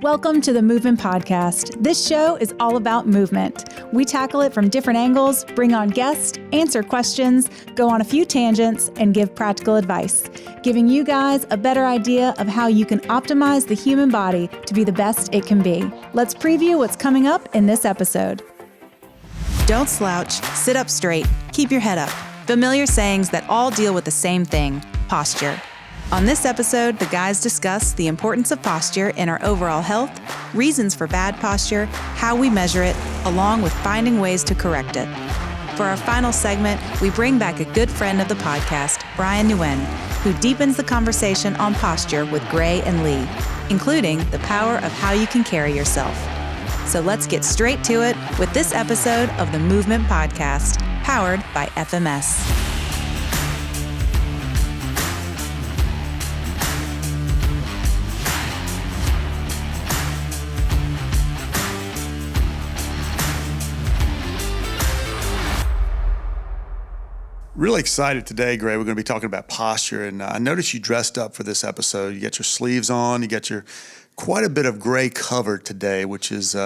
Welcome to the Movement Podcast. This show is all about movement. We tackle it from different angles, bring on guests, answer questions, go on a few tangents, and give practical advice, giving you guys a better idea of how you can optimize the human body to be the best it can be. Let's preview what's coming up in this episode. Don't slouch, sit up straight, keep your head up. Familiar sayings that all deal with the same thing, posture. On this episode, the guys discuss the importance of posture in our overall health, reasons for bad posture, how we measure it, along with finding ways to correct it. For our final segment, we bring back a good friend of the podcast, Nguyen, who deepens the conversation on posture with Gray and Lee, including the power of how you can carry yourself. So let's get straight to it with this episode of the Movement Podcast, powered by FMS. Really excited today, Gray. We're going to be talking about posture, and I noticed you dressed up for this episode. You got your sleeves on, you got your quite a bit of gray covered today, which is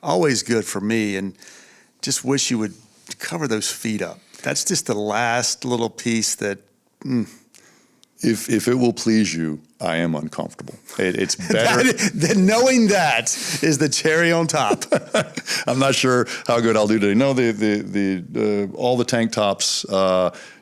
always good for me, and just wish you would cover those feet up. That's just the last little piece that... If it will please you, I am uncomfortable. It's better. Knowing that is the cherry on top. I'm not sure how good I'll do today. No, all the tank tops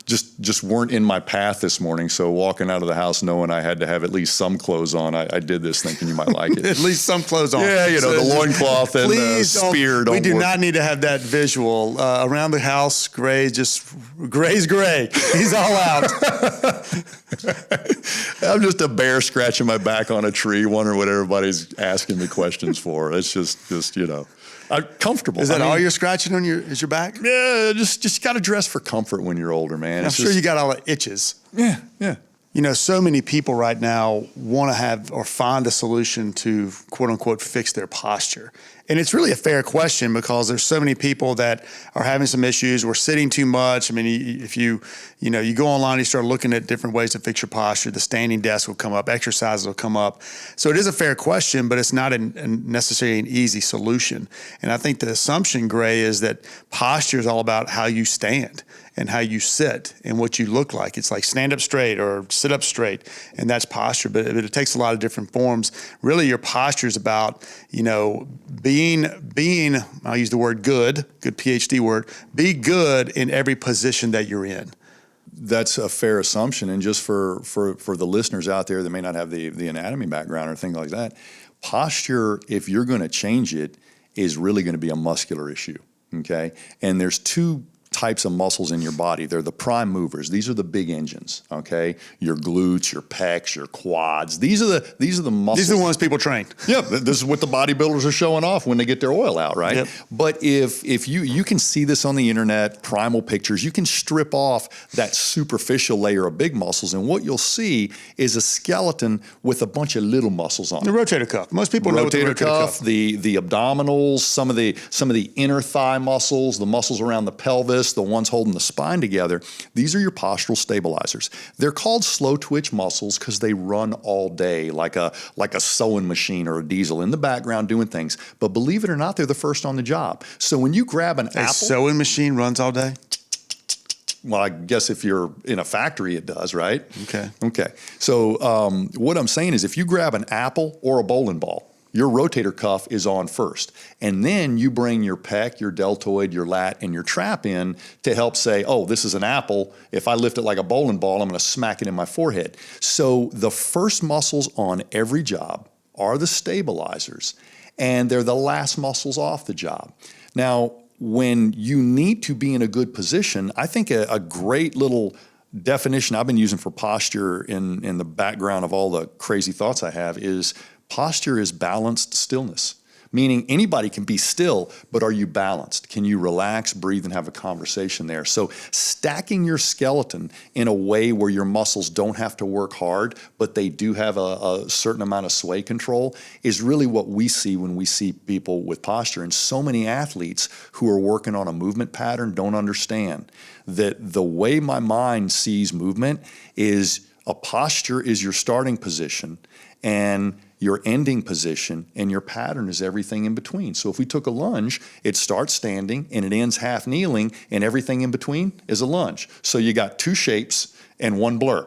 just weren't in my path this morning. So walking out of the house knowing I had to have at least some clothes on, I did this thinking you might like it. At least some clothes on. Yeah, the loincloth and the spear. We do not need to have that visual. Around the house, Gray's gray. He's all out. I'm just a bear scratching my back on a tree, wondering what everybody's asking me questions for. It's just I'm comfortable. Is that all you're scratching on is your back? Yeah, just got to dress for comfort when you're older, man. I'm sure you got all the itches. Yeah. So many people right now want to have or find a solution to quote unquote fix their posture. And it's really a fair question because there's so many people that are having some issues. We're sitting too much. I mean, if you go online, you start looking at different ways to fix your posture. The standing desk will come up, exercises will come up. So it is a fair question, but it's not necessarily an easy solution. And I think the assumption, Gray, is that posture is all about how you stand and how you sit and what you look like. It's like stand up straight or sit up straight, and that's posture. But it takes a lot of different forms. Really, your posture is about, being, I'll use the word good PhD word, be good in every position that you're in. That's a fair assumption. And just for the listeners out there that may not have the anatomy background or things like that, posture, if you're going to change it, is really going to be a muscular issue, okay? And there's two types of muscles in your body. They're the prime movers. These are the big engines, okay? Your glutes, your pecs, your quads. These are the muscles. These are the ones people train. Yeah, this is what the bodybuilders are showing off when they get their oil out, right? Yep. But if you can see this on the internet, primal pictures, you can strip off that superficial layer of big muscles, and what you'll see is a skeleton with a bunch of little muscles on it. The rotator cuff. Most people know what the rotator cuff. The abdominals, some of the inner thigh muscles, the muscles around the pelvis, the ones holding the spine together. These are your postural stabilizers. They're called slow twitch muscles because they run all day like a sewing machine or a diesel in the background doing things. But believe it or not, they're the first on the job. So when you grab an apple... A sewing machine runs all day? Well, I guess if you're in a factory, it does, right? Okay. So what I'm saying is if you grab an apple or a bowling ball, your rotator cuff is on first. And then you bring your pec, your deltoid, your lat, and your trap in to help say, oh, this is an apple. If I lift it like a bowling ball, I'm going to smack it in my forehead. So the first muscles on every job are the stabilizers, and they're the last muscles off the job. Now, when you need to be in a good position, I think a great little definition I've been using for posture in the background of all the crazy thoughts I have is posture is balanced stillness, meaning anybody can be still, but are you balanced? Can you relax, breathe, and have a conversation there? So stacking your skeleton in a way where your muscles don't have to work hard, but they do have a certain amount of sway control is really what we see when we see people with posture. And so many athletes who are working on a movement pattern don't understand that the way my mind sees movement is a posture is your starting position, and your ending position and your pattern is everything in between. So if we took a lunge, it starts standing and it ends half kneeling, and everything in between is a lunge. So you got two shapes and one blur.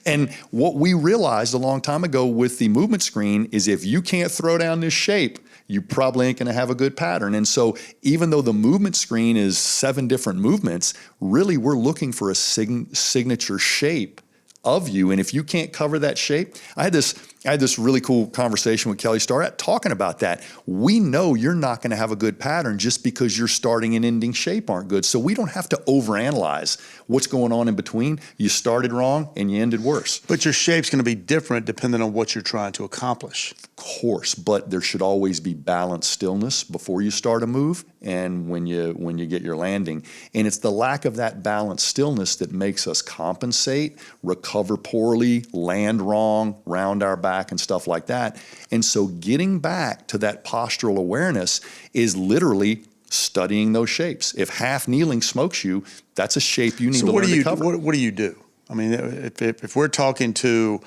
And what we realized a long time ago with the movement screen is if you can't throw down this shape, you probably ain't gonna have a good pattern. And so even though the movement screen is 7 different movements, really we're looking for a signature shape of you. And if you can't cover that shape, I had this really cool conversation with Kelly Starrett talking about that. We know you're not going to have a good pattern just because your starting and ending shape aren't good. So we don't have to overanalyze what's going on in between. You started wrong and you ended worse. But your shape's going to be different depending on what you're trying to accomplish. Of course, but there should always be balanced stillness before you start a move and when you get your landing. And it's the lack of that balanced stillness that makes us compensate, recover poorly, land wrong, round our back and stuff like that. And so getting back to that postural awareness is literally studying those shapes. If half kneeling smokes you, that's a shape you need to learn to cover. What do you do? I mean, if we're talking to,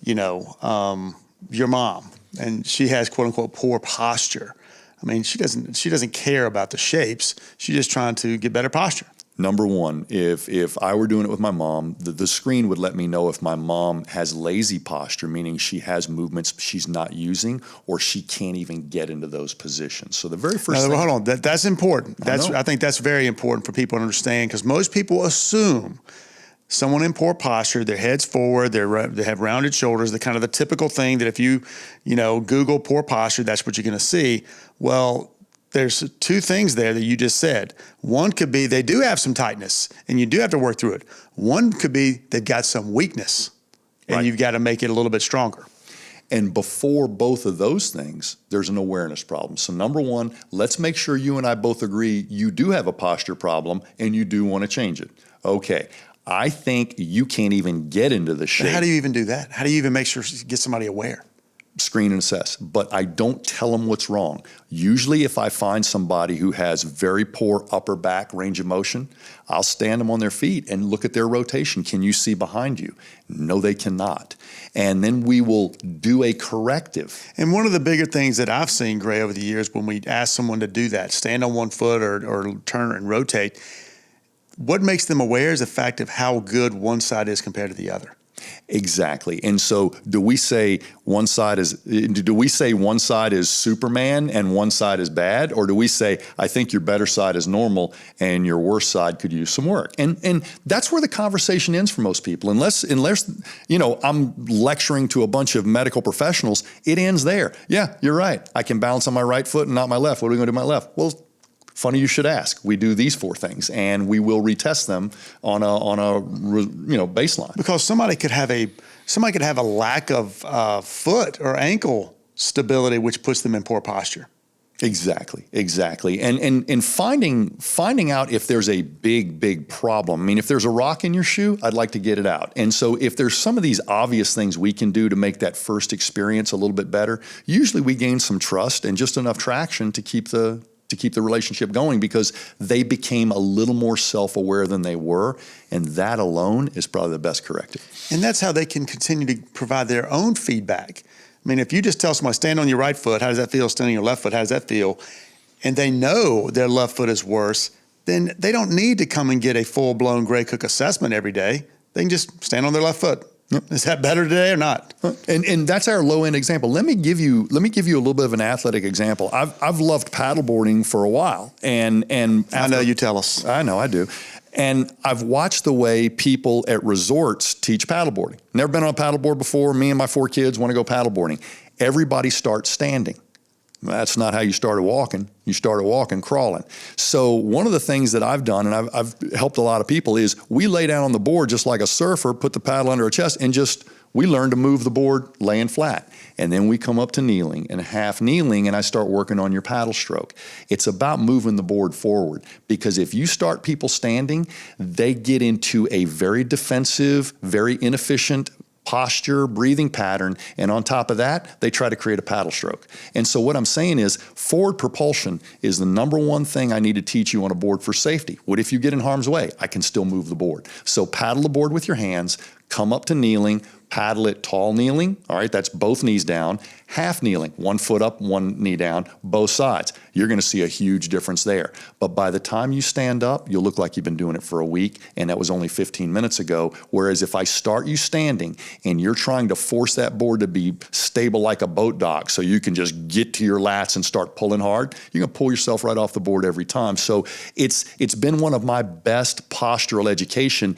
your mom and she has quote unquote poor posture, I mean, she doesn't care about the shapes. She's just trying to get better posture. Number one, if I were doing it with my mom, the screen would let me know if my mom has lazy posture, meaning she has movements she's not using or she can't even get into those positions. So the very first thing... Hold on, that's important. I think that's very important for people to understand because most people assume someone in poor posture, their head's forward, they have rounded shoulders, the kind of the typical thing that if you Google poor posture, that's what you're going to see. Well, there's 2 things there that you just said. One could be they do have some tightness and you do have to work through it. One could be they've got some weakness and you've got to make it a little bit stronger. And before both of those things, there's an awareness problem. So number one, let's make sure you and I both agree you do have a posture problem and you do want to change it. Okay. I think you can't even get into the shape. But how do you even do that? How do you even make sure get somebody aware? Screen and assess, but I don't tell them what's wrong. Usually if I find somebody who has very poor upper back range of motion, I'll stand them on their feet and look at their rotation. Can you see behind you? No, they cannot. And then we will do a corrective. And one of the bigger things that I've seen, Gray, over the years when we ask someone to do that, stand on one foot or turn and rotate, what makes them aware is the fact of how good one side is compared to the other. Exactly. And so do we say one side is Superman and one side is bad? Or do we say, I think your better side is normal and your worse side could use some work? And that's where the conversation ends for most people. Unless I'm lecturing to a bunch of medical professionals, it ends there. Yeah, you're right. I can balance on my right foot and not my left. What are we going to do with my left? Well, funny you should ask. We do these 4 things, and we will retest them on a baseline. Because somebody could have a lack of foot or ankle stability, which puts them in poor posture. Exactly. And finding out if there's a big problem. I mean, if there's a rock in your shoe, I'd like to get it out. And so if there's some of these obvious things we can do to make that first experience a little bit better, usually we gain some trust and just enough traction to keep the relationship going because they became a little more self-aware than they were, and that alone is probably the best corrective. And that's how they can continue to provide their own feedback. I mean, if you just tell someone, stand on your right foot, how does that feel? Stand on your left foot, how does that feel? And they know their left foot is worse, then they don't need to come and get a full-blown Gray Cook assessment every day. They can just stand on their left foot. Is that better today or not? And that's our low end example. Let me give you a little bit of an athletic example. I've loved paddleboarding for a while, and I know you tell us. I know I do. And I've watched the way people at resorts teach paddleboarding. Never been on a paddleboard before. Me and my 4 kids want to go paddleboarding. Everybody starts standing. That's not how you started walking. You started walking, crawling. So one of the things that I've done, and I've helped a lot of people, is we lay down on the board just like a surfer, put the paddle under our chest, and we learn to move the board laying flat. And then we come up to kneeling and half kneeling, and I start working on your paddle stroke. It's about moving the board forward, because if you start people standing, they get into a very defensive, very inefficient posture, breathing pattern, and on top of that, they try to create a paddle stroke. And so what I'm saying is forward propulsion is the number one thing I need to teach you on a board for safety. What if you get in harm's way? I can still move the board. So paddle the board with your hands, come up to kneeling, paddle it tall kneeling. All right, that's both knees down. Half kneeling, one foot up, one knee down, both sides. You're going to see a huge difference there. But by the time you stand up, you'll look like you've been doing it for a week, and that was only 15 minutes ago. Whereas if I start you standing and you're trying to force that board to be stable like a boat dock so you can just get to your lats and start pulling hard, you're going to pull yourself right off the board every time. So it's been one of my best postural education,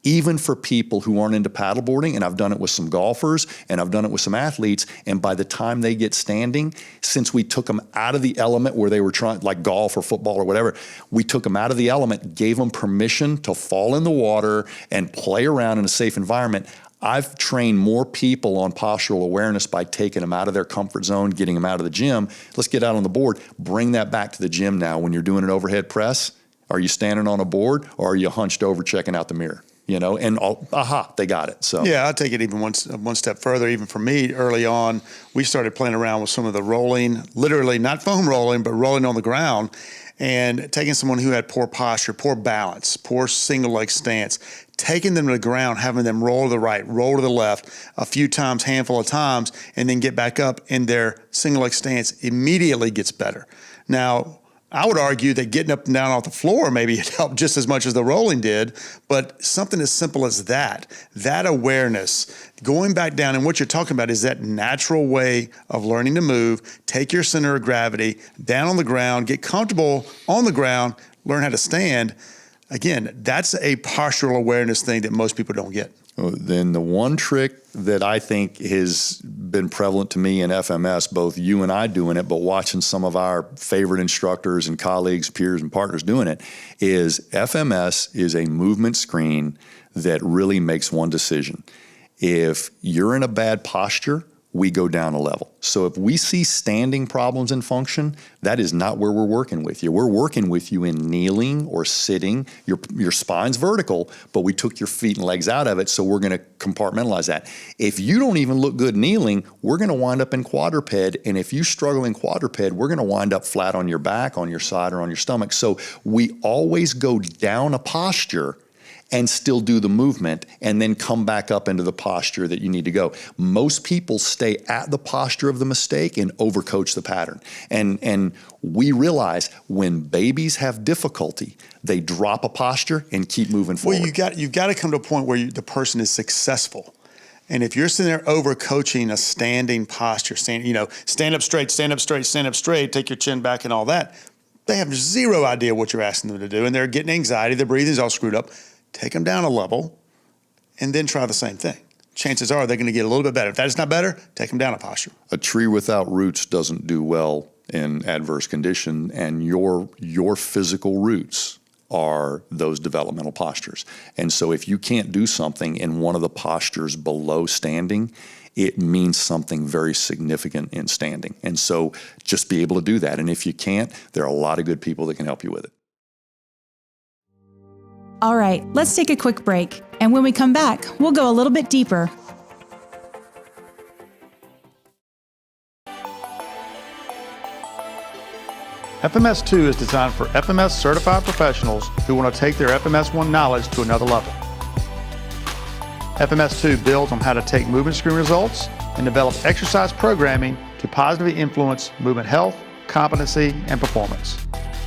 even for people who aren't into paddleboarding, and I've done it with some golfers and I've done it with some athletes, and by the time they get standing, since we took them out of the element where they were trying, like golf or football or whatever, we took them out of the element, gave them permission to fall in the water and play around in a safe environment. I've trained more people on postural awareness by taking them out of their comfort zone, getting them out of the gym. Let's get out on the board, bring that back to the gym now. When you're doing an overhead press, are you standing on a board or are you hunched over checking out the mirror? You know, and they got it. So yeah, I'll take it even one step further. Even for me, early on, we started playing around with some of the rolling, literally not foam rolling, but rolling on the ground, and taking someone who had poor posture, poor balance, poor single leg stance, taking them to the ground, having them roll to the right, roll to the left a few times, handful of times, and then get back up, and their single leg stance immediately gets better. Now, I would argue that getting up and down off the floor maybe it helped just as much as the rolling did, but something as simple as that awareness, going back down, and what you're talking about is that natural way of learning to move, take your center of gravity down on the ground, get comfortable on the ground, learn how to stand. Again, that's a postural awareness thing that most people don't get. Then the one trick that I think has been prevalent to me in FMS, both you and I doing it, but watching some of our favorite instructors and colleagues, peers, and partners doing it, is FMS is a movement screen that really makes one decision. If you're in a bad posture, we go down a level. So if we see standing problems in function, that is not where we're working with you. We're working with you in kneeling or sitting. Your spine's vertical, but we took your feet and legs out of it, so we're going to compartmentalize that. If you don't even look good kneeling, we're going to wind up in quadruped, and if you struggle in quadruped, we're going to wind up flat on your back, on your side, or on your stomach. So we always go down a posture and still do the movement and then come back up into the posture that you need to go. Most people stay at the posture of the mistake and overcoach the pattern. And we realize when babies have difficulty, they drop a posture and keep moving forward. Well, you've got to come to a point where the person is successful. And if you're sitting there overcoaching a standing posture, stand up straight, stand up straight, stand up straight, take your chin back and all that, they have zero idea what you're asking them to do, and they're getting anxiety, their breathing's all screwed up. Take them down a level, and then try the same thing. Chances are they're going to get a little bit better. If that is not better, take them down a posture. A tree without roots doesn't do well in adverse condition, and your physical roots are those developmental postures. And so if you can't do something in one of the postures below standing, it means something very significant in standing. And so just be able to do that. And if you can't, there are a lot of good people that can help you with it. All right, let's take a quick break. And when we come back, we'll go a little bit deeper. FMS 2 is designed for FMS certified professionals who want to take their FMS 1 knowledge to another level. FMS 2 builds on how to take movement screen results and develop exercise programming to positively influence movement health, competency, and performance.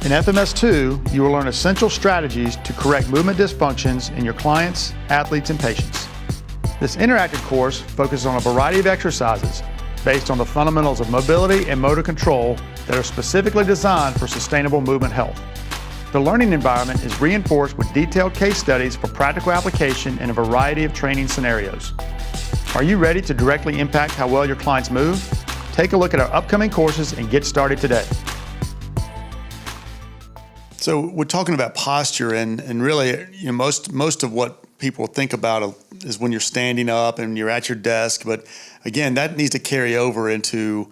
In FMS 2, you will learn essential strategies to correct movement dysfunctions in your clients, athletes, and patients. This interactive course focuses on a variety of exercises based on the fundamentals of mobility and motor control that are specifically designed for sustainable movement health. The learning environment is reinforced with detailed case studies for practical application in a variety of training scenarios. Are you ready to directly impact how well your clients move? Take a look at our upcoming courses and get started today. So we're talking about posture, and really, most of what people think about is when you're standing up and you're at your desk. But again, that needs to carry over into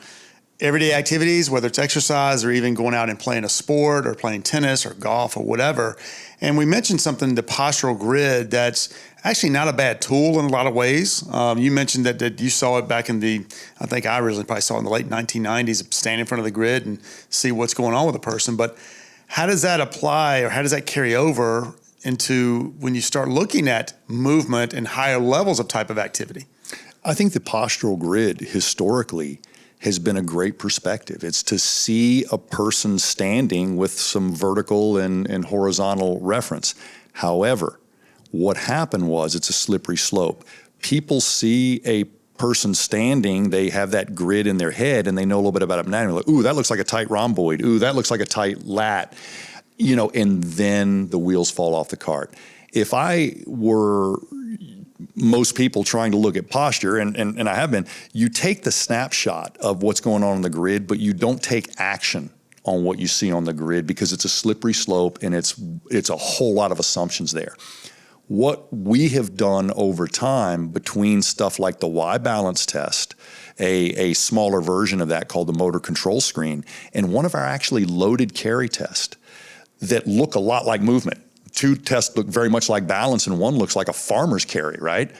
everyday activities, whether it's exercise or even going out and playing a sport or playing tennis or golf or whatever. And we mentioned something, the postural grid, that's actually not a bad tool in a lot of ways. You mentioned that you saw it back in I think I originally probably saw it in the late 1990s, stand in front of the grid and see what's going on with a person. But how does that apply, or how does that carry over into when you start looking at movement and higher levels of type of activity? I think the postural grid historically has been a great perspective. It's to see a person standing with some vertical and horizontal reference. However, what happened was it's a slippery slope. People see a person standing, they have that grid in their head and they know a little bit about anatomy. Like, ooh, that looks like a tight rhomboid. Ooh, that looks like a tight lat. And then the wheels fall off the cart. If I were most people trying to look at posture, and I have been, you take the snapshot of what's going on the grid, but you don't take action on what you see on the grid because it's a slippery slope and it's a whole lot of assumptions there. What we have done over time between stuff like the Y balance test, a smaller version of that called the motor control screen, and one of our actually loaded carry tests that look a lot like movement. Two tests look very much like balance and one looks like a farmer's carry, right?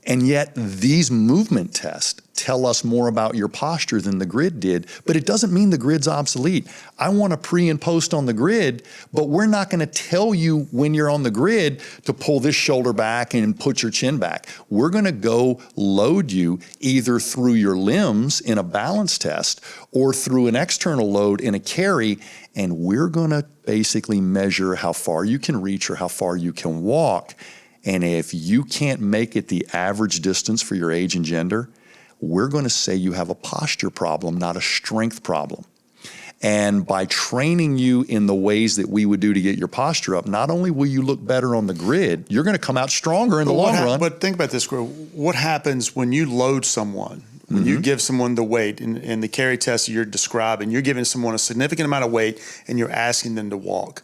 And yet these movement tests tell us more about your posture than the grid did, but it doesn't mean the grid's obsolete. I want to pre and post on the grid, but we're not going to tell you when you're on the grid to pull this shoulder back and put your chin back. We're going to go load you either through your limbs in a balance test or through an external load in a carry, and we're going to basically measure how far you can reach or how far you can walk. And if you can't make it the average distance for your age and gender, we're going to say you have a posture problem, not a strength problem. And by training you in the ways that we would do to get your posture up, not only will you look better on the grid, you're going to come out stronger in the long run. But think about this, what happens when you load someone? When you give someone the weight in the carry test you're describing, you're giving someone a significant amount of weight and you're asking them to walk.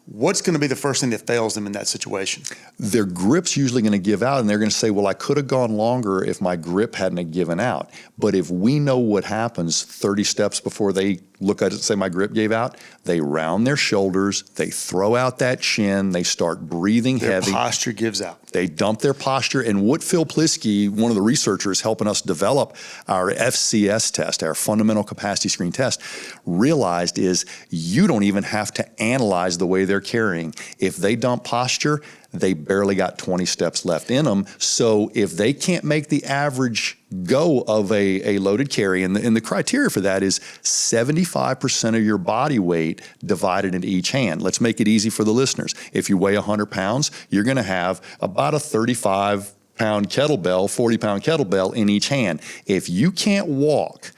What's going to be the first thing that fails them in that situation? Their grip's usually going to give out, and they're going to say, well, I could have gone longer if my grip hadn't have given out. But if we know what happens 30 steps before they look at it and say my grip gave out, they round their shoulders, they throw out that chin, they start breathing heavy. Their posture gives out. They dump their posture. And what Phil Plisky, one of the researchers helping us develop our FCS test, our fundamental capacity screen test, realized is you don't even have to analyze the way they're carrying. If they dump posture, they barely got 20 steps left in them. So if they can't make the average go of a loaded carry, and the criteria for that is 75% of your body weight divided into each hand. Let's make it easy for the listeners. If you weigh 100 pounds, you're going to have about a 35-pound kettlebell, 40-pound kettlebell in each hand. If you can't walk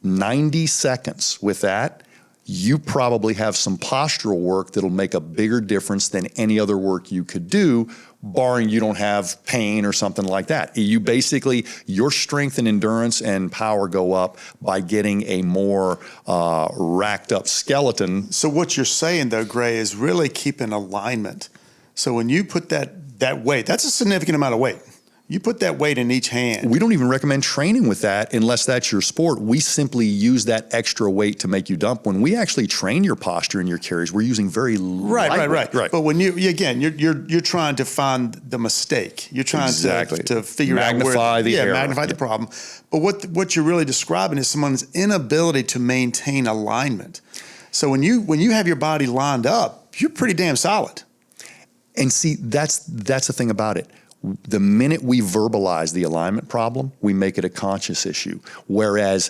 90 seconds with that, you probably have some postural work that'll make a bigger difference than any other work you could do, barring you don't have pain or something like that. You basically, your strength and endurance and power go up by getting a more racked up skeleton. So what you're saying though, Gray, is really keeping alignment. So when you put that weight, that's a significant amount of weight. You put that weight in each hand. We don't even recommend training with that unless that's your sport. We simply use that extra weight to make you dump. When we actually train your posture and your carries, we're using very light. Right. But when you're trying to find the mistake. You're trying to figure magnify out the error. Magnify the problem. But what you're really describing is someone's inability to maintain alignment. So when you have your body lined up, you're pretty damn solid. And see, that's the thing about it. The minute we verbalize the alignment problem, we make it a conscious issue. Whereas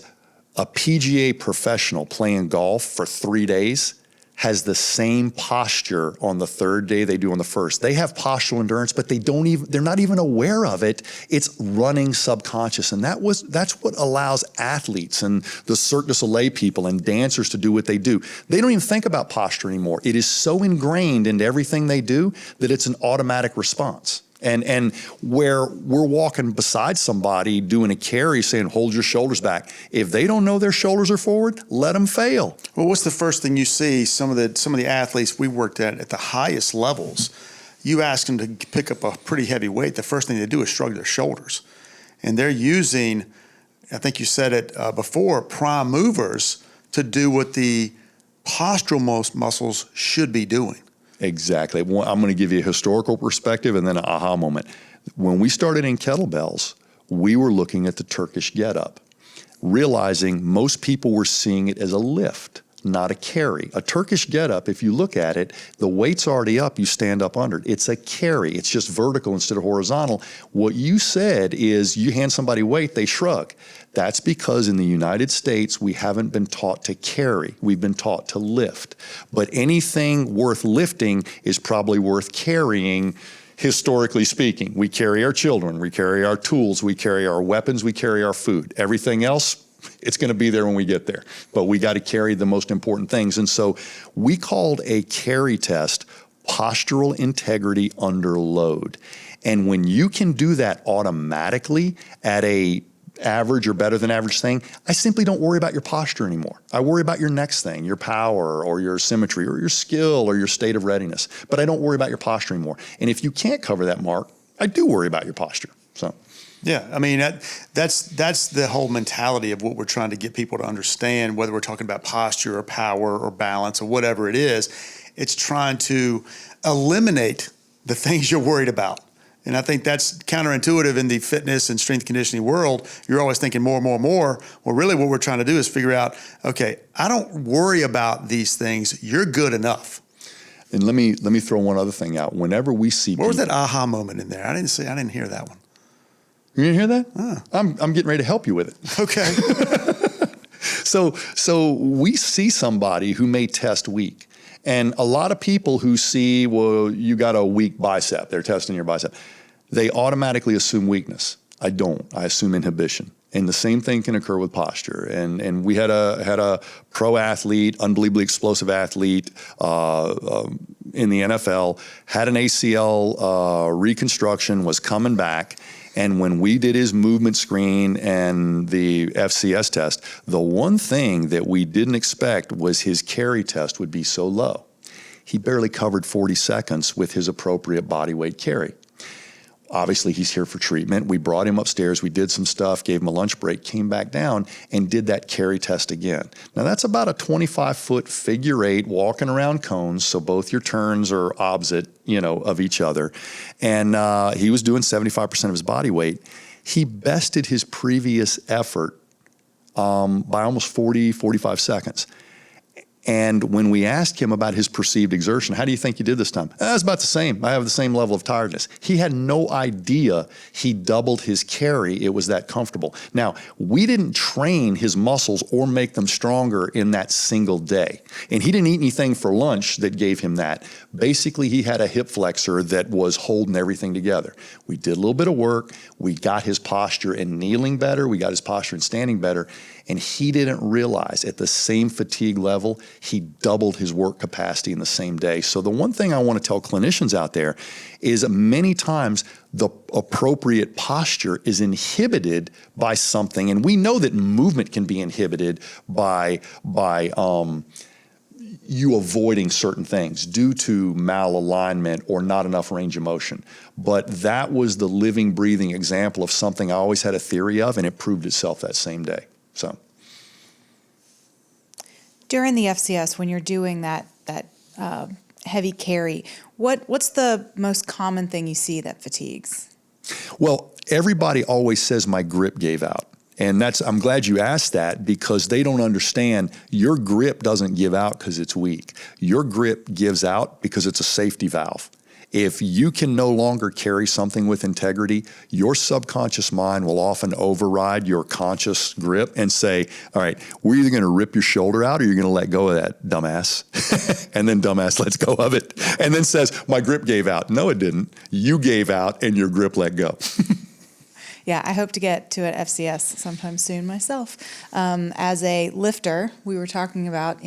a PGA professional playing golf for 3 days has the same posture on the third day they do on the first. They have postural endurance, but they're not even aware of it. It's running subconscious. And that's what allows athletes and the Cirque du Soleil people and dancers to do what they do. They don't even think about posture anymore. It is so ingrained into everything they do that it's an automatic response. And where we're walking beside somebody doing a carry saying, hold your shoulders back. If they don't know their shoulders are forward, let them fail. Well, what's the first thing you see? Some of the athletes we worked at the highest levels, you ask them to pick up a pretty heavy weight. The first thing they do is shrug their shoulders. And they're using, I think you said it before, prime movers to do what the postural muscles should be doing. Exactly. I'm going to give you a historical perspective and then an aha moment. When we started in kettlebells, we were looking at the Turkish get-up, realizing most people were seeing it as a lift, not a carry. A Turkish get-up, if you look at it, the weight's already up, you stand up under it. It's a carry. It's just vertical instead of horizontal. What you said is you hand somebody weight, they shrug. That's because in the United States, we haven't been taught to carry. We've been taught to lift. But anything worth lifting is probably worth carrying, historically speaking. We carry our children, we carry our tools, we carry our weapons, we carry our food. Everything else, it's going to be there when we get there. But we got to carry the most important things. And so we called a carry test postural integrity under load. And when you can do that automatically at a average or better than average thing, I simply don't worry about your posture anymore. I worry about your next thing, your power or your symmetry or your skill or your state of readiness. But I don't worry about your posture anymore. And if you can't cover that mark, I do worry about your posture. So, yeah, I mean, that's the whole mentality of what we're trying to get people to understand, whether we're talking about posture or power or balance or whatever it is. It's trying to eliminate the things you're worried about. And I think that's counterintuitive in the fitness and strength conditioning world. You're always thinking more and more and more. Well, really what we're trying to do is figure out, okay, I don't worry about these things. You're good enough. And let me throw one other thing out. Whenever we see What was that aha moment in there? I didn't hear that one. You didn't hear that? Oh. I'm getting ready to help you with it. Okay. So we see somebody who may test weak. And a lot of people who see, well, you got a weak bicep, they're testing your bicep, they automatically assume weakness. I don't. I assume inhibition. And the same thing can occur with posture. And we had a pro athlete, unbelievably explosive athlete in the NFL, had an ACL reconstruction, was coming back. And when we did his movement screen and the FCS test, the one thing that we didn't expect was his carry test would be so low. He barely covered 40 seconds with his appropriate body weight carry. Obviously, he's here for treatment. We brought him upstairs. We did some stuff, gave him a lunch break, came back down, and did that carry test again. Now, that's about a 25-foot figure eight walking around cones, so both your turns are opposite, of each other. And he was doing 75% of his body weight. He bested his previous effort by almost 40, 45 seconds. And when we asked him about his perceived exertion, how do you think you did this time? It's about the same. I have the same level of tiredness. He had no idea he doubled his carry. It was that comfortable. Now, we didn't train his muscles or make them stronger in that single day. And he didn't eat anything for lunch that gave him that. Basically, he had a hip flexor that was holding everything together. We did a little bit of work. We got his posture in kneeling better. We got his posture in standing better. And he didn't realize at the same fatigue level, he doubled his work capacity in the same day. So the one thing I want to tell clinicians out there is many times the appropriate posture is inhibited by something. And we know that movement can be inhibited by you avoiding certain things due to malalignment or not enough range of motion. But that was the living, breathing example of something I always had a theory of, and it proved itself that same day. So, during the FCS, when you're doing that heavy carry, what's the most common thing you see that fatigues? Well, everybody always says my grip gave out. And I'm glad you asked that, because they don't understand your grip doesn't give out because it's weak. Your grip gives out because it's a safety valve. If you can no longer carry something with integrity, your subconscious mind will often override your conscious grip and say, all right, we're either going to rip your shoulder out or you're going to let go of that, dumbass. And then dumbass lets go of it and then says, my grip gave out. No, it didn't. You gave out and your grip let go. Yeah, I hope to get to an FCS sometime soon myself. As a lifter, we were talking about,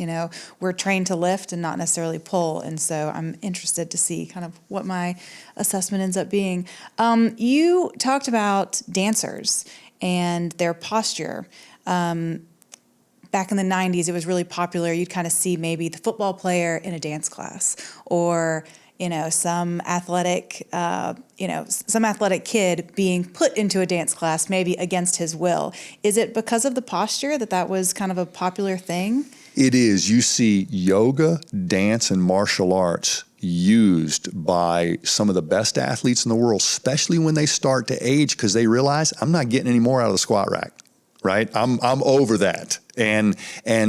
we're trained to lift and not necessarily pull. And so I'm interested to see kind of what my assessment ends up being. You talked about dancers and their posture. Back in the 90s, it was really popular. You'd kind of see maybe the football player in a dance class, or some athletic kid being put into a dance class, maybe against his will. Is it because of the posture that was kind of a popular thing? It is. You see yoga, dance, and martial arts used by some of the best athletes in the world, especially when they start to age, because they realize I'm not getting any more out of the squat rack. right? I'm over that. And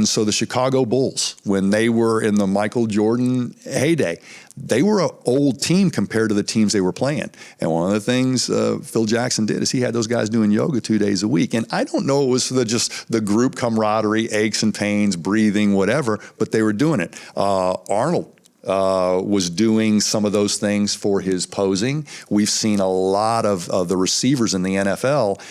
so the Chicago Bulls, when they were in the Michael Jordan heyday, they were an old team compared to the teams they were playing. And one of the things Phil Jackson did is he had those guys doing yoga 2 days a week. And I don't know it was for just the group camaraderie, aches and pains, breathing, whatever, but they were doing it. Arnold was doing some of those things for his posing. We've seen a lot of the receivers in the NFL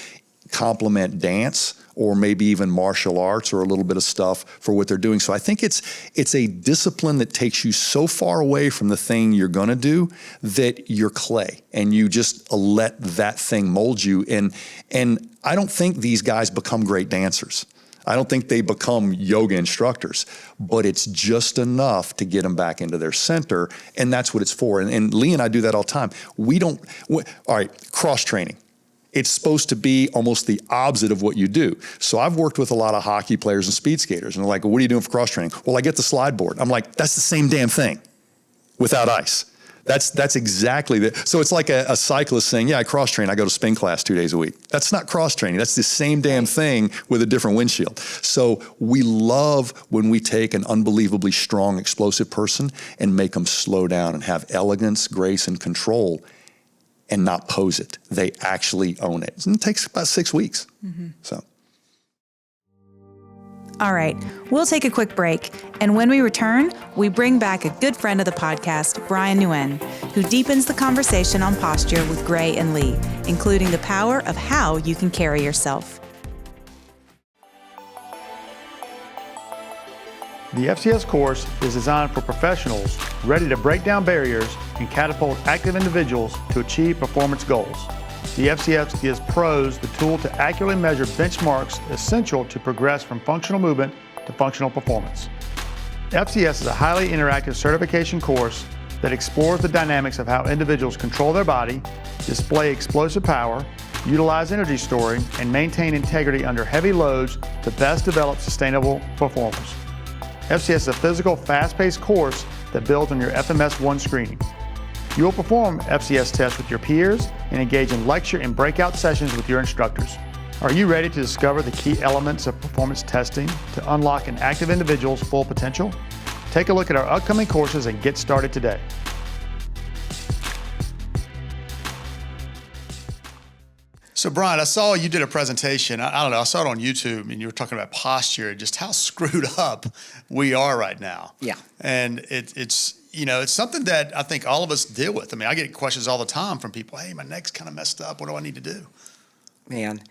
complement dance or maybe even martial arts or a little bit of stuff for what they're doing. So I think it's a discipline that takes you so far away from the thing you're going to do that you're clay and you just let that thing mold you. And I don't think these guys become great dancers. I don't think they become yoga instructors, but it's just enough to get them back into their center, and that's what it's for. And Lee and I do that all the time. All right, cross-training. It's supposed to be almost the opposite of what you do. So I've worked with a lot of hockey players and speed skaters, and they're like, well, what are you doing for cross-training? Well, I get the slide board. I'm like, that's the same damn thing without ice. That's exactly the. So it's like a cyclist saying, yeah, I cross-train. I go to spin class 2 days a week. That's not cross-training. That's the same damn thing with a different windshield. So we love when we take an unbelievably strong, explosive person and make them slow down and have elegance, grace, and control and not pose it. They actually own it. And it takes about 6 weeks. Mm-hmm. So. All right, we'll take a quick break, and when we return, we bring back a good friend of the podcast, Brian Nguyen, who deepens the conversation on posture with Gray and Lee, including the power of how you can carry yourself. The FCS course is designed for professionals ready to break down barriers and catapult active individuals to achieve performance goals. The FCS gives pros the tool to accurately measure benchmarks essential to progress from functional movement to functional performance. FCS is a highly interactive certification course that explores the dynamics of how individuals control their body, display explosive power, utilize energy storing, and maintain integrity under heavy loads to best develop sustainable performers. FCS is a physical, fast-paced course that builds on your FMS 1 screening. You will perform FCS tests with your peers and engage in lecture and breakout sessions with your instructors. Are you ready to discover the key elements of performance testing to unlock an active individual's full potential? Take a look at our upcoming courses and get started today. So Brian, I saw you did a presentation. I don't know, I saw it on YouTube and you were talking about posture and just how screwed up we are right now. Yeah. And it's something that I think all of us deal with. I mean, I get questions all the time from people, hey, my neck's kind of messed up. What do I need to do? Man,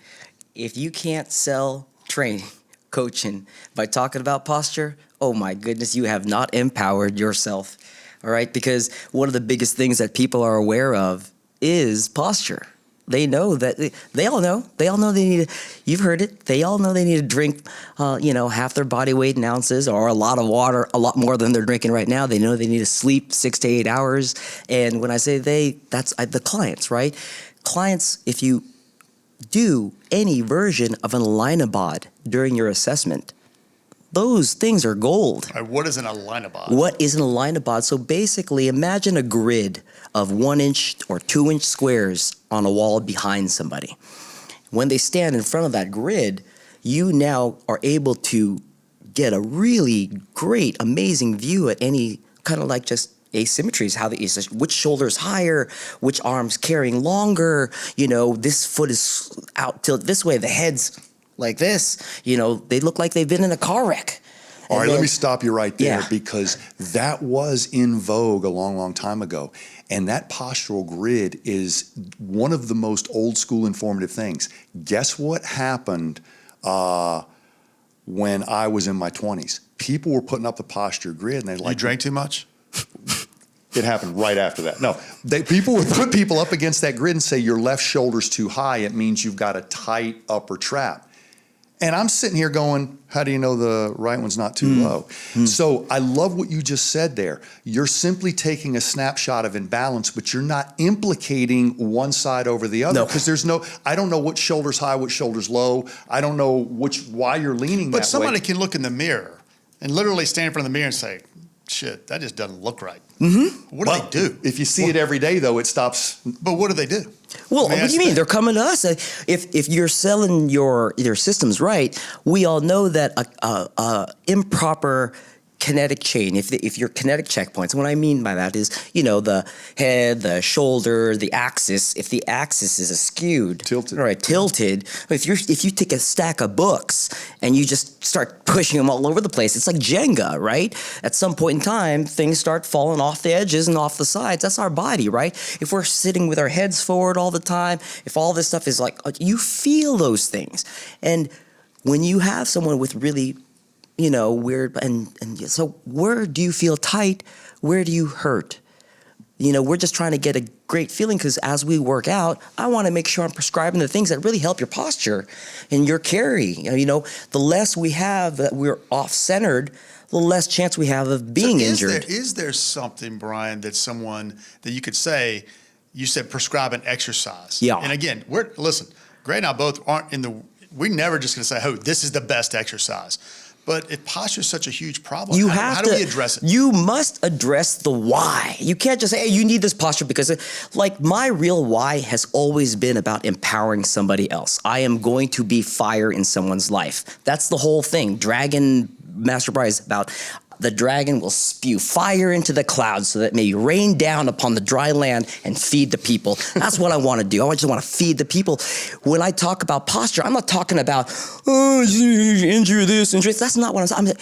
if you can't sell training, coaching by talking about posture, oh my goodness, you have not empowered yourself. All right? Because one of the biggest things that people are aware of is posture. They know that they all know they need to, you've heard it. They all know they need to drink, half their body weight in ounces or a lot of water, a lot more than they're drinking right now. They know they need to sleep 6 to 8 hours. And when I say that's the clients, right? Clients, if you do any version of an Alinabod during your assessment, those things are gold. All right, what is an Alinabod? What is an Alinabod? So basically, imagine a grid of 1 inch or 2 inch squares on a wall behind somebody. When they stand in front of that grid, you now are able to get a really great, amazing view at any kind of like just asymmetries, which shoulder is higher, which arm's carrying longer, this foot is out tilted this way, the head's like this, they look like they've been in a car wreck. All right, let me stop you right there because that was in vogue a long, long time ago. And that postural grid is one of the most old school informative things. Guess what happened when I was in my 20s? People were putting up the posture grid and they like... You drank too much? It happened right after that. No, people would put people up against that grid and say, your left shoulder's too high. It means you've got a tight upper trap. And I'm sitting here going, how do you know the right one's not too low? So I love what you just said there. You're simply taking a snapshot of imbalance, but you're not implicating one side over the other. Because I don't know what shoulder's high, what shoulder's low. I don't know why you're leaning that way. But somebody can look in the mirror and literally stand in front of the mirror and say, shit, that just doesn't look right. Mm-hmm. What do they do? If you see it every day, though, it stops. But what do they do? Well, what do you mean? They're coming to us. If you're selling your systems right, we all know that a improper kinetic chain, if your kinetic checkpoints, what I mean by that is, the head, the shoulder, the axis, if the axis is skewed, tilted, if you take a stack of books and you just start pushing them all over the place, it's like Jenga, right? At some point in time, things start falling off the edges and off the sides. That's our body, right? If we're sitting with our heads forward all the time, if all this stuff is like, you feel those things. And when you have someone with really weird, and so where do you feel tight? Where do you hurt? We're just trying to get a great feeling, because as we work out, I want to make sure I'm prescribing the things that really help your posture and your carry. The less we have that we're off-centered, the less chance we have of being injured. Is there something, Brian, that you could say, you said prescribe an exercise? Yeah. And again, listen, Gray and I both we're never just going to say, oh, this is the best exercise. But if posture is such a huge problem, how do we address it? You must address the why. You can't just say, hey, you need this posture because, my real why has always been about empowering somebody else. I am going to be fire in someone's life. That's the whole thing. Dragon Master Brian is about the dragon will spew fire into the clouds so that it may rain down upon the dry land and feed the people. That's what I want to do. I just want to feed the people. When I talk about posture, I'm not talking about, injure this, injure this. That's not what I'm saying.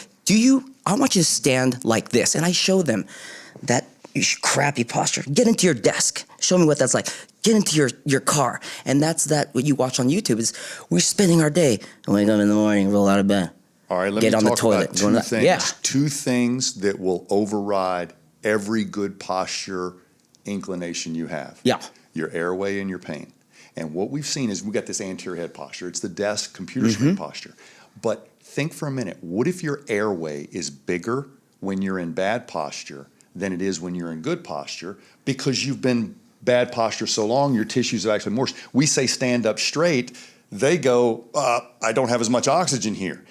I want you to stand like this. And I show them that crappy posture. Get into your desk. Show me what that's like. Get into your car. And that's what you watch on YouTube is we're spending our day. I wake up in the morning, roll out of bed. All right, let me talk about two things. Yeah. Two things that will override every good posture inclination you have. Yeah. Your airway and your pain. And what we've seen is we got this anterior head posture. It's the desk computer screen posture. But think for a minute. What if your airway is bigger when you're in bad posture than it is when you're in good posture? Because you've been bad posture so long, your tissues have actually more. We say stand up straight. They go, I don't have as much oxygen here.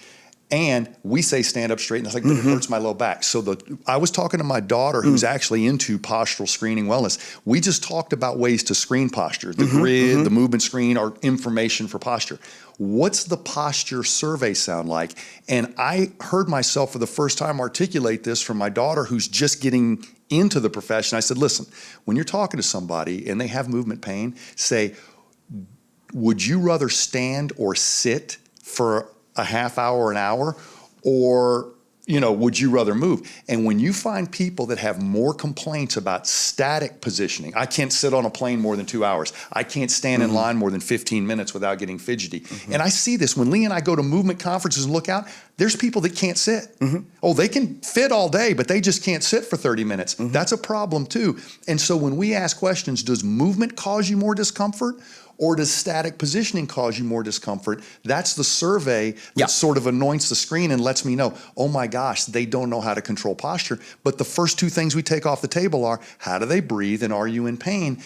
And we say stand up straight, and it's like, but it hurts my low back. So I was talking to my daughter who's actually into postural screening wellness. We just talked about ways to screen posture, the grid, the movement screen, or information for posture. What's the posture survey sound like? And I heard myself for the first time articulate this from my daughter who's just getting into the profession. I said, listen, when you're talking to somebody and they have movement pain, say, would you rather stand or sit for a half hour, an hour, or, would you rather move? And when you find people that have more complaints about static positioning, I can't sit on a plane more than 2 hours. I can't stand in line more than 15 minutes without getting fidgety. And I see this when Lee and I go to movement conferences and look out, there's people that can't sit. Oh, they can fit all day, but they just can't sit for 30 minutes. That's a problem too. And so when we ask questions, does movement cause you more discomfort? Or does static positioning cause you more discomfort? That's the survey that sort of anoints the screen and lets me know, oh my gosh, they don't know how to control posture. But the first two things we take off the table are, how do they breathe and are you in pain?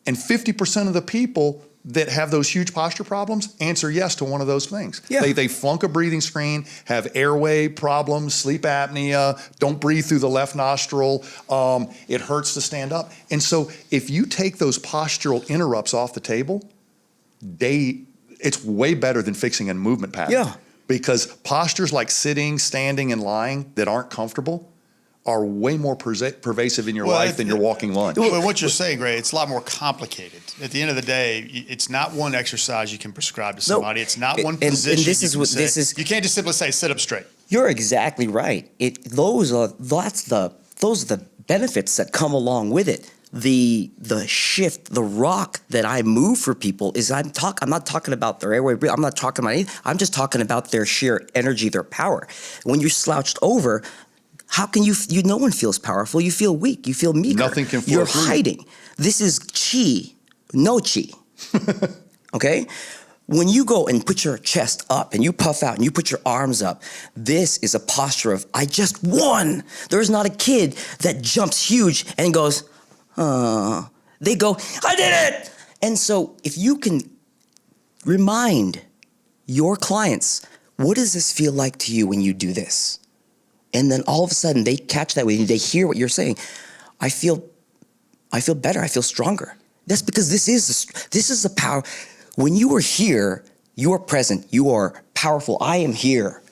And 50% of the people that have those huge posture problems answer yes to one of those things. Yeah. They flunk a breathing screen, have airway problems, sleep apnea, don't breathe through the left nostril, it hurts to stand up. And so if you take those postural interrupts off the table, it's way better than fixing a movement pattern. Yeah. Because postures like sitting, standing, and lying that aren't comfortable are way more pervasive in your life than your walking lunch. Well, what you're saying, Gray, it's a lot more complicated. At the end of the day, it's not one exercise you can prescribe to somebody. It's not one position. And this is you can't just simply say sit up straight. You're exactly right. Those are the benefits that come along with it. The shift, the rock that I move for people is I'm not talking about their airway breathing. I'm not talking about anything. I'm just talking about their sheer energy, their power. When you're slouched over, how can no one feels powerful. You feel weak. You feel meager. Nothing can flow You're through. hiding. This is chi, no chi. Okay? When you go and put your chest up and you puff out and you put your arms up, this is a posture of, I just won. There's not a kid that jumps huge and goes, they go, I did it. And so if you can remind your clients, what does this feel like to you when you do this? And then all of a sudden they catch that with you. They hear what you're saying. I feel better. I feel stronger. That's because this is the power. When you are here, you are present. You are powerful. I am here.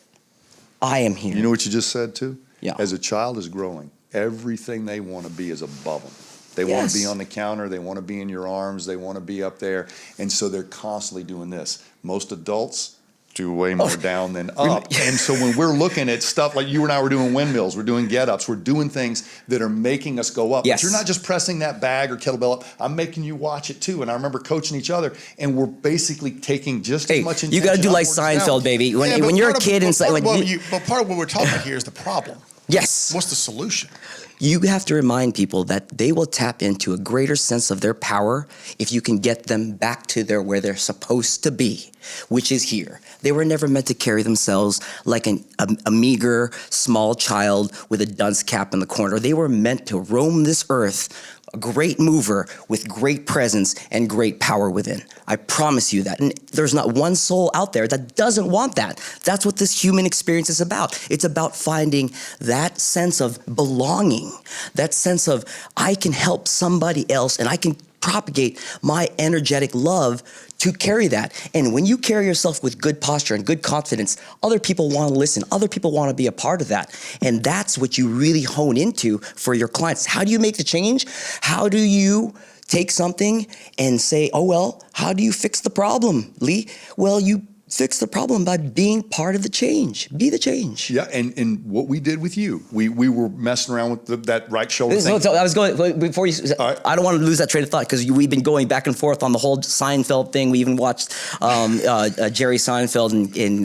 I am here. You know what you just said too? Yeah. As a child is growing, everything they want to be is above them. They want to be on the counter. They want to be in your arms. They want to be up there. And so they're constantly doing this. Most adults do way more down than up. And so when we're looking at stuff like you and I were doing windmills, we're doing get-ups, we're doing things that are making us go up. Yes. But you're not just pressing that bag or kettlebell up. I'm making you watch it too. And I remember coaching each other, and we're basically taking just as much intention. You got to do like upwards and Seinfeld, down. baby. When you're a kid and but part of what we're talking about here is the problem. yes. What's the solution? You have to remind people that they will tap into a greater sense of their power if you can get them back to where they're supposed to be, which is here. They were never meant to carry themselves like a meager, small child with a dunce cap in the corner. They were meant to roam this earth, a great mover with great presence and great power within. I promise you that. And there's not one soul out there that doesn't want that. That's what this human experience is about. It's about finding that sense of belonging, that sense of I can help somebody else and I can propagate my energetic love to carry that. And when you carry yourself with good posture and good confidence, other people want to listen. Other people want to be a part of that. And that's what you really hone into for your clients. How do you make the change? How do you take something and say, oh, well, how do you fix the problem, Lee? Well, you fix the problem by being part of the change. Be the change. Yeah, and what we did with you, we were messing around with that right shoulder thing. I was going, before you, right. I don't want to lose that train of thought because we've been going back and forth on the whole Seinfeld thing. We even watched Jerry Seinfeld and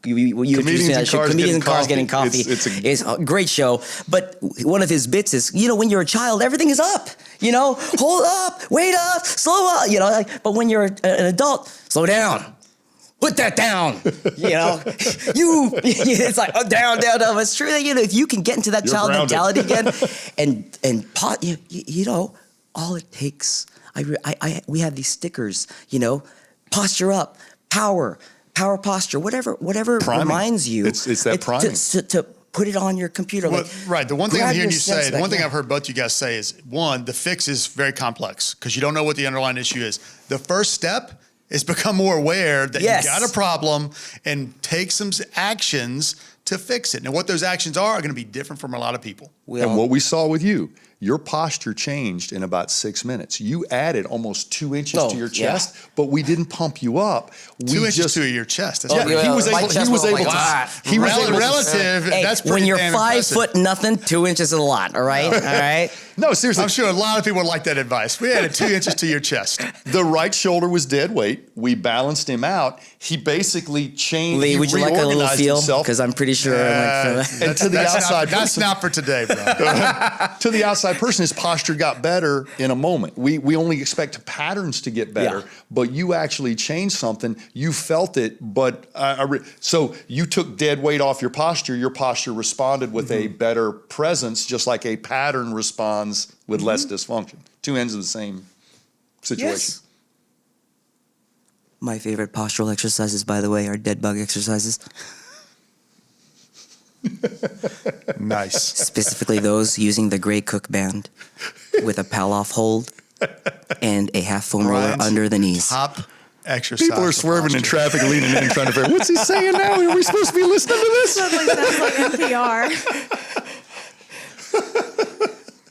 you introduced me to that show, Comedians in Cars Getting Coffee. It's a great show. But one of his bits is, when you're a child, everything is up. Hold up, wait up, slow up. But when you're an adult, slow down. Put that down, it's like, oh, down. It's true that, if you can get into that child mentality again and all it takes, we have these stickers, posture up, power posture, whatever Priming. Reminds you. It's that priming. To put it on your computer. Well, right. The one thing I'm hearing you say, the one thing yeah. I've heard both you guys say is, one, the fix is very complex because you don't know what the underlying issue is. The first step is become more aware that Yes. you got a problem and take some actions to fix it. Now, what those actions are going to be different from a lot of people. And what we saw with you, your posture changed in about 6 minutes. You added almost 2 inches to your chest, but we didn't pump you up. 2 inches to your chest. That's Yeah, he was able to. Relative. Hey, that's pretty when you're damn 5 impressive. foot nothing, 2 inches is a lot. All right, all right. No, seriously. I'm sure a lot of people would like that advice. We added 2 inches to your chest. The right shoulder was dead weight. We balanced him out. He basically changed. Lee, would you like a little feel? Himself. Because I'm pretty sure. And to the outside, that's not for today, bro. to the outside person, his posture got better in a moment. We only expect patterns to get better, but you actually changed something. You felt it, but so you took dead weight off your posture. Your posture responded with a better presence, just like a pattern responds with less dysfunction. Two ends of the same situation. Yes. My favorite postural exercises, by the way, are dead bug exercises. Nice. Specifically those using the Gray Cook band with a pal-off hold and a half foam roller Brian's under the knees. Top exercise. People are for swerving in posture. traffic, leaning in and trying to figure, what's he saying now? Are we supposed to be listening to this? Suddenly sounds like NPR.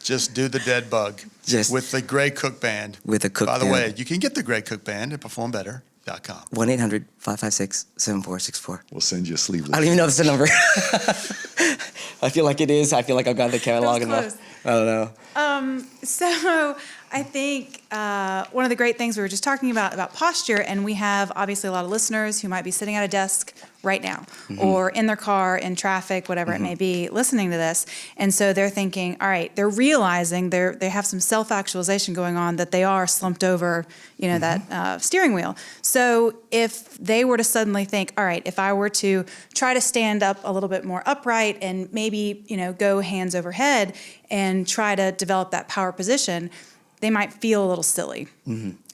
Just do the dead bug. Just with the Gray Cook band. with a Cook By the band. way, you can get the Gray Cook band at performbetter.com. 1-800-556-7464. We'll send you a sleeveless. I don't even know if it's the number. I feel like it is. I feel like I've got the catalog That was enough. I don't know. So I think one of the great things we were just talking about posture, and we have obviously a lot of listeners who might be sitting at a desk right now or in their car, in traffic, whatever it may be, listening to this. And so they're thinking, all right, they're realizing they have some self-actualization going on, that they are slumped over, that steering wheel. So if they were to suddenly think, all right, if I were to try to stand up a little bit more upright and maybe, go hands over head and try to develop that power position, they might feel a little silly.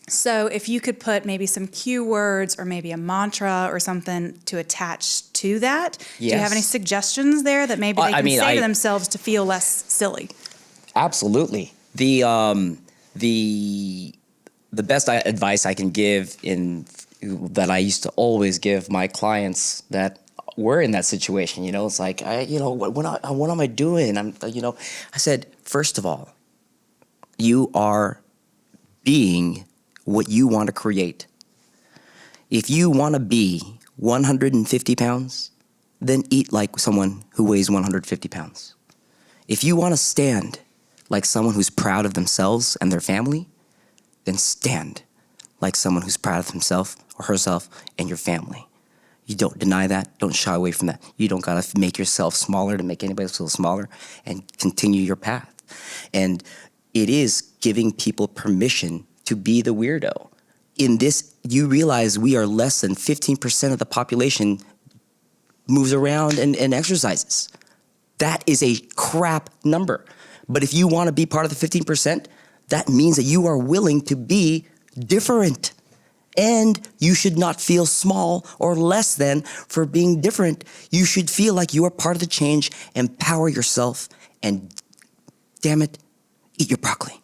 So if you could put maybe some cue words or maybe a mantra or something to attach to that? Do you Yes. have any suggestions there that maybe they can say to themselves to feel less silly? Absolutely. The best advice I can give that I used to always give my clients that were in that situation, it's like, what am I doing? I said, first of all, you are being what you want to create. If you want to be 150 pounds, then eat like someone who weighs 150 pounds. If you want to stand like someone who's proud of themselves and their family, then stand like someone who's proud of himself or herself and your family. You don't deny that. Don't shy away from that. You don't got to make yourself smaller to make anybody else feel smaller, and continue your path. And it is giving people permission to be the weirdo. In this, you realize we are less than 15% of the population moves around and exercises. That is a crap number. But if you want to be part of the 15%, that means that you are willing to be different. And you should not feel small or less than for being different. You should feel like you are part of the change, empower yourself, and damn it, eat your broccoli.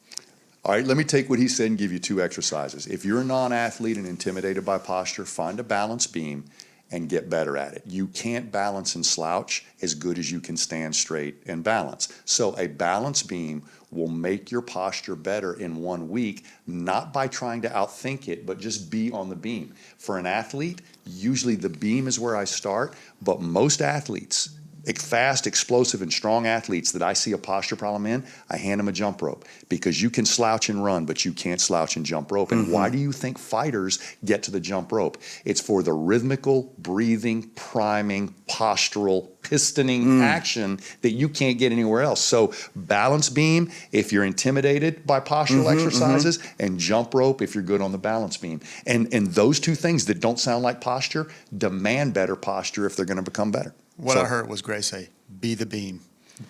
All right, let me take what he said and give you 2 exercises. If you're a non-athlete and intimidated by posture, find a balance beam and get better at it. You can't balance and slouch as good as you can stand straight and balance. So a balance beam will make your posture better in 1 week, not by trying to outthink it, but just be on the beam. For an athlete, usually the beam is where I start, but most athletes, fast, explosive, and strong athletes that I see a posture problem in, I hand them a jump rope, because you can slouch and run, but you can't slouch and jump rope. And why do you think fighters get to the jump rope? It's for the rhythmical, breathing, priming, postural, pistoning action that you can't get anywhere else. So balance beam if you're intimidated by postural exercises, and jump rope if you're good on the balance beam. And those 2 things that don't sound like posture demand better posture if they're going to become better. What I heard was Gray say, be the beam.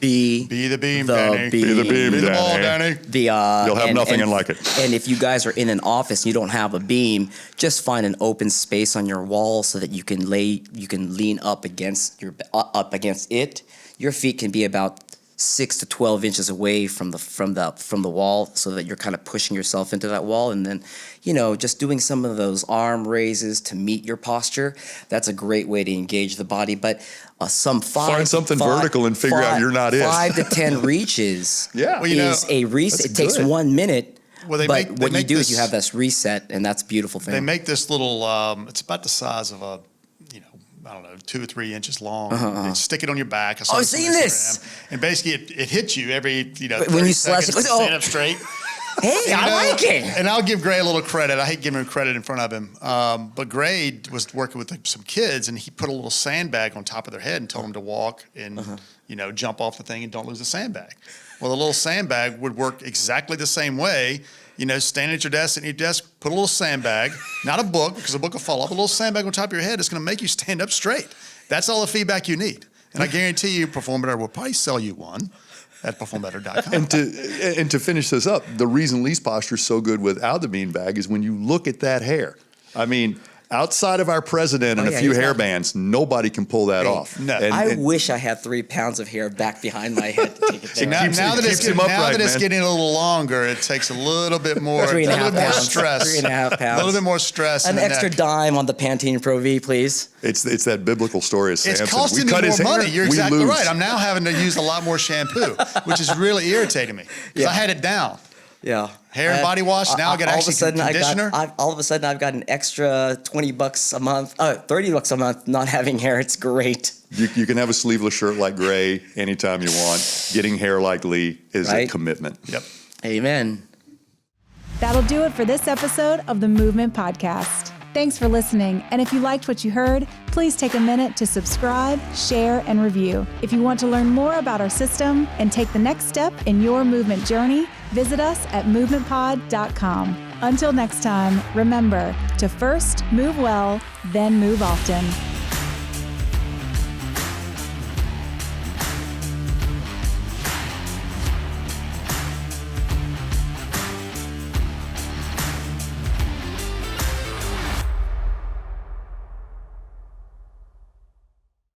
Be the beam, the Danny. beam. Be the beam, Be the ball, Danny. Danny. You'll have nothing unlike it. And if you guys are in an office and you don't have a beam, just find an open space on your wall so that you can lean up against it. Your feet can be about 6 to 12 inches away from the wall, so that you're kind of pushing yourself into that wall, and then just doing some of those arm raises to meet your posture. That's a great way to engage the body. But find something vertical and figure out you're not it. 5 to 10 reaches Yeah. Well, is a reset. It takes 1 minute. Well, what you do is you have this reset, and that's a beautiful thing. They make this little, it's about the size of a, I don't know, 2 or 3 inches long. They stick it on your back. I've seen this. And basically it hits you every, when you slash it, to stand up straight. Hey, I like it. And I'll give Gray a little credit. I hate giving him credit in front of him. But Gray was working with some kids, and he put a little sandbag on top of their head and told them to walk and, jump off the thing and don't lose the sandbag. Well, the little sandbag would work exactly the same way. Stand at your desk, put a little sandbag, not a book, because a book will fall off, a little sandbag on top of your head. It's going to make you stand up straight. That's all the feedback you need. And I guarantee you, Perform Better will probably sell you one at performbetter.com. And to finish this up, the reason Lee's posture is so good without the beanbag is when you look at that hair. I mean, outside of our president and a few hair bands, nobody can pull that off. No. I wish I had 3 pounds of hair back behind my head to take it there. Now that it's getting a little longer, it takes a little bit more, 3.5 pounds. stress. 3.5 pounds. A little bit more stress. An extra dime on the Pantene Pro V, please. It's that biblical story of Samson. It's costing me more money. You're exactly right. I'm now having to use a lot more shampoo, which is really irritating me, because I had it down. Yeah. Hair and body wash. Now I got conditioner. All of a sudden, I've got an extra $20 a month, $30 a month not having hair. It's great. You can have a sleeveless shirt like Gray anytime you want. Getting hair like Lee is a commitment. Yep. Amen. That'll do it for this episode of the Movement Podcast. Thanks for listening. And if you liked what you heard, please take a minute to subscribe, share, and review. If you want to learn more about our system and take the next step in your movement journey, visit us at movementpod.com. Until next time, remember to first move well, then move often.